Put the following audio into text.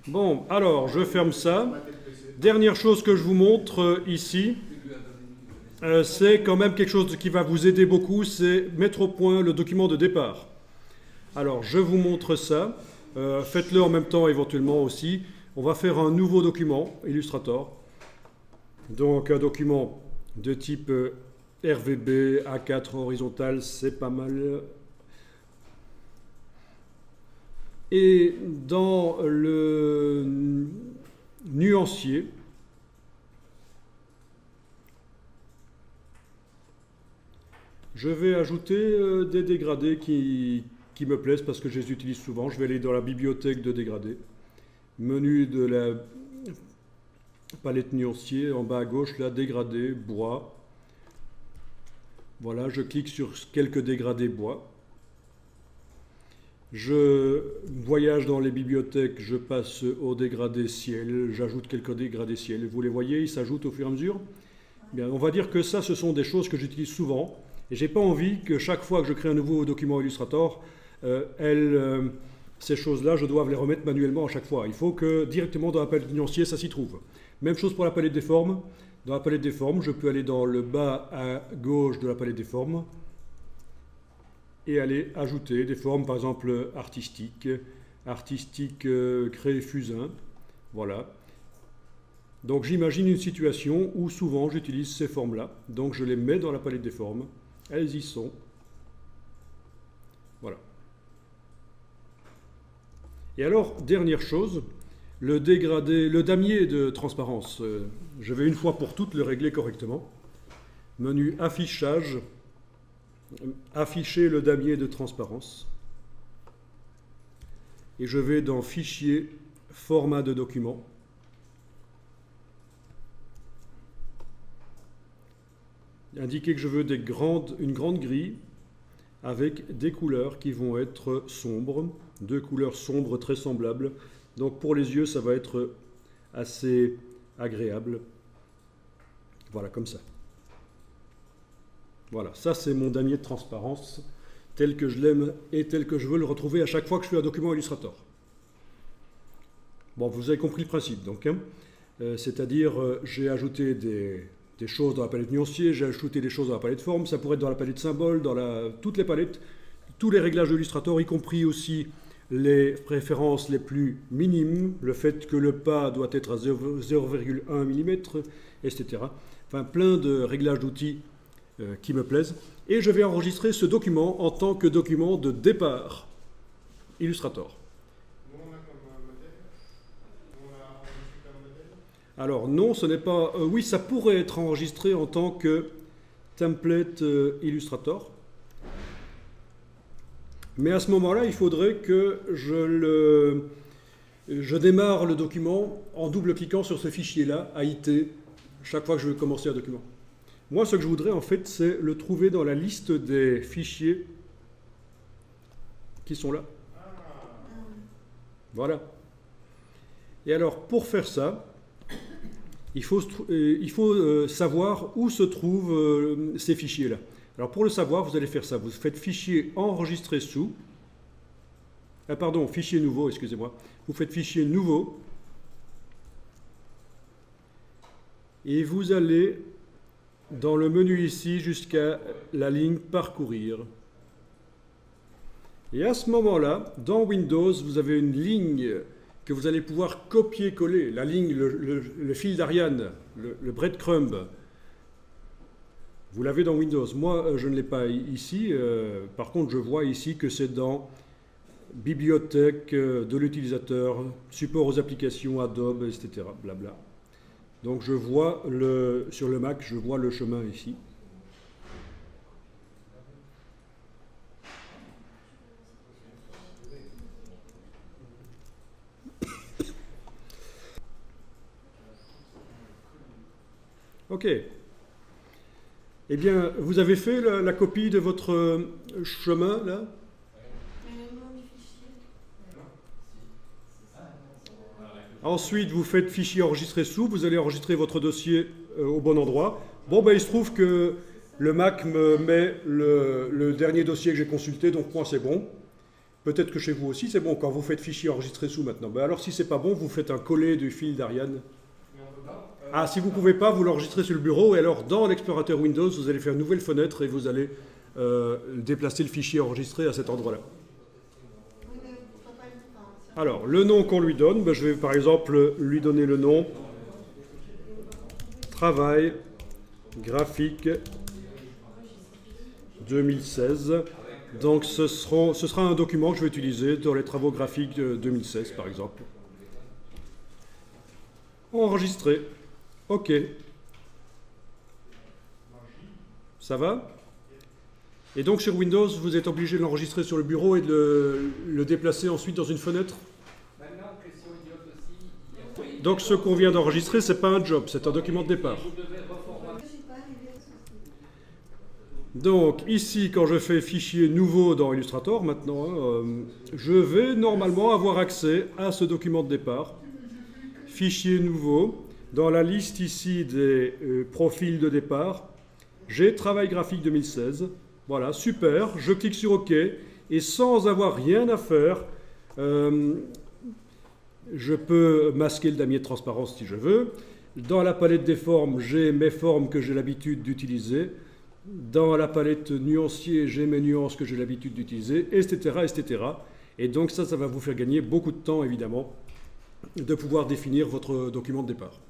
Bon, alors, je ferme ça. Dernière chose que je vous montre ici, c'est quand même quelque chose qui va vous aider beaucoup, c'est mettre au point le document de départ. Alors, je vous montre ça. Faites-le en même temps éventuellement aussi. On va faire un nouveau document, Illustrator. Donc, un document de type RVB, A4 horizontal, c'est pas mal. Et dans le nuancier, je vais ajouter des dégradés qui me plaisent parce que je les utilise souvent. Je vais aller dans la bibliothèque de dégradés. Menu de la palette nuancier, en bas à gauche, là, dégradé, bois. Voilà, je clique sur quelques dégradés bois. Je voyage dans les bibliothèques, je passe au dégradé ciel, j'ajoute quelques dégradés ciel. Vous les voyez, ils s'ajoutent au fur et à mesure. Bien, on va dire que ça, ce sont des choses que j'utilise souvent. Et je n'ai pas envie que chaque fois que je crée un nouveau document Illustrator, ces choses-là, je dois les remettre manuellement à chaque fois. Il faut que directement dans la palette nuancier, ça s'y trouve. Même chose pour la palette des formes. Dans la palette des formes, je peux aller dans le bas à gauche de la palette des formes et aller ajouter des formes, par exemple artistiques, créer fusain, voilà. Donc j'imagine une situation où souvent j'utilise ces formes-là, donc je les mets dans la palette des formes, elles y sont, voilà. Et alors, dernière chose, le dégradé, le damier de transparence, je vais une fois pour toutes le régler correctement. Menu affichage, afficher le damier de transparence. Et je vais dans Fichier, Format de document. Indiquer que je veux une grande grille avec des couleurs qui vont être sombres, deux couleurs sombres très semblables. Donc pour les yeux, ça va être assez agréable. Voilà, comme ça. Voilà, ça c'est mon damier de transparence, tel que je l'aime et tel que je veux le retrouver à chaque fois que je fais un document Illustrator. Bon, vous avez compris le principe, donc. Hein, c'est-à-dire, j'ai ajouté des choses dans la palette nuancier, j'ai ajouté des choses dans la palette forme, ça pourrait être dans la palette symbole, dans toutes les palettes, tous les réglages d'Illustrator, y compris aussi les préférences les plus minimes, le fait que le pas doit être à 0,1 mm, etc. Enfin, plein de réglages d'outils qui me plaisent. Et je vais enregistrer ce document en tant que document de départ Illustrator. Alors non, ce n'est pas... oui, ça pourrait être enregistré en tant que template Illustrator. Mais à ce moment-là, il faudrait que je démarre le document en double-cliquant sur ce fichier-là, AIT, chaque fois que je veux commencer un document. Moi, ce que je voudrais, en fait, c'est le trouver dans la liste des fichiers qui sont là. Voilà. Et alors, pour faire ça, il faut savoir où se trouvent ces fichiers-là. Alors, pour le savoir, vous allez faire ça. Vous faites Fichier enregistrer sous. Ah, pardon, Fichier nouveau, excusez-moi. Vous faites Fichier nouveau. Et vous allez dans le menu ici jusqu'à la ligne Parcourir. Et à ce moment-là, dans Windows, vous avez une ligne que vous allez pouvoir copier-coller. La ligne, le fil d'Ariane, le breadcrumb. Vous l'avez dans Windows. Moi, je ne l'ai pas ici. Par contre, je vois ici que c'est dans Bibliothèque de l'utilisateur, support aux applications, Adobe, etc. Blabla. Donc je vois sur le Mac, je vois le chemin ici. Ok. Eh bien, vous avez fait la copie de votre chemin, là? Ensuite, vous faites fichier enregistrer sous, vous allez enregistrer votre dossier au bon endroit. Bon, ben, il se trouve que le Mac me met le dernier dossier que j'ai consulté, donc moi c'est bon. Peut-être que chez vous aussi, c'est bon, quand vous faites fichier enregistré sous maintenant. Ben alors, si c'est pas bon, vous faites un coller du fil d'Ariane. Ah, si vous ne pouvez pas, vous l'enregistrez sur le bureau, et alors, dans l'explorateur Windows, vous allez faire une nouvelle fenêtre, et vous allez déplacer le fichier enregistré à cet endroit-là. Alors, le nom qu'on lui donne, ben, je vais par exemple lui donner le nom Travail graphique 2016. Donc ce sera un document que je vais utiliser dans les travaux graphiques de 2016 par exemple. Enregistrer. OK. Ça va? Et donc sur Windows, vous êtes obligé de l'enregistrer sur le bureau et de le déplacer ensuite dans une fenêtre? Donc ce qu'on vient d'enregistrer, ce n'est pas un job, c'est un document de départ. Donc ici, quand je fais fichier nouveau dans Illustrator, maintenant, je vais normalement avoir accès à ce document de départ. Fichier nouveau. Dans la liste ici des profils de départ, j'ai Travail graphique 2016. Voilà, super. Je clique sur OK. Et sans avoir rien à faire, je peux masquer le damier de transparence si je veux. Dans la palette des formes, j'ai mes formes que j'ai l'habitude d'utiliser. Dans la palette nuancier, j'ai mes nuances que j'ai l'habitude d'utiliser, etc., etc. Et donc ça va vous faire gagner beaucoup de temps, évidemment, de pouvoir définir votre document de départ.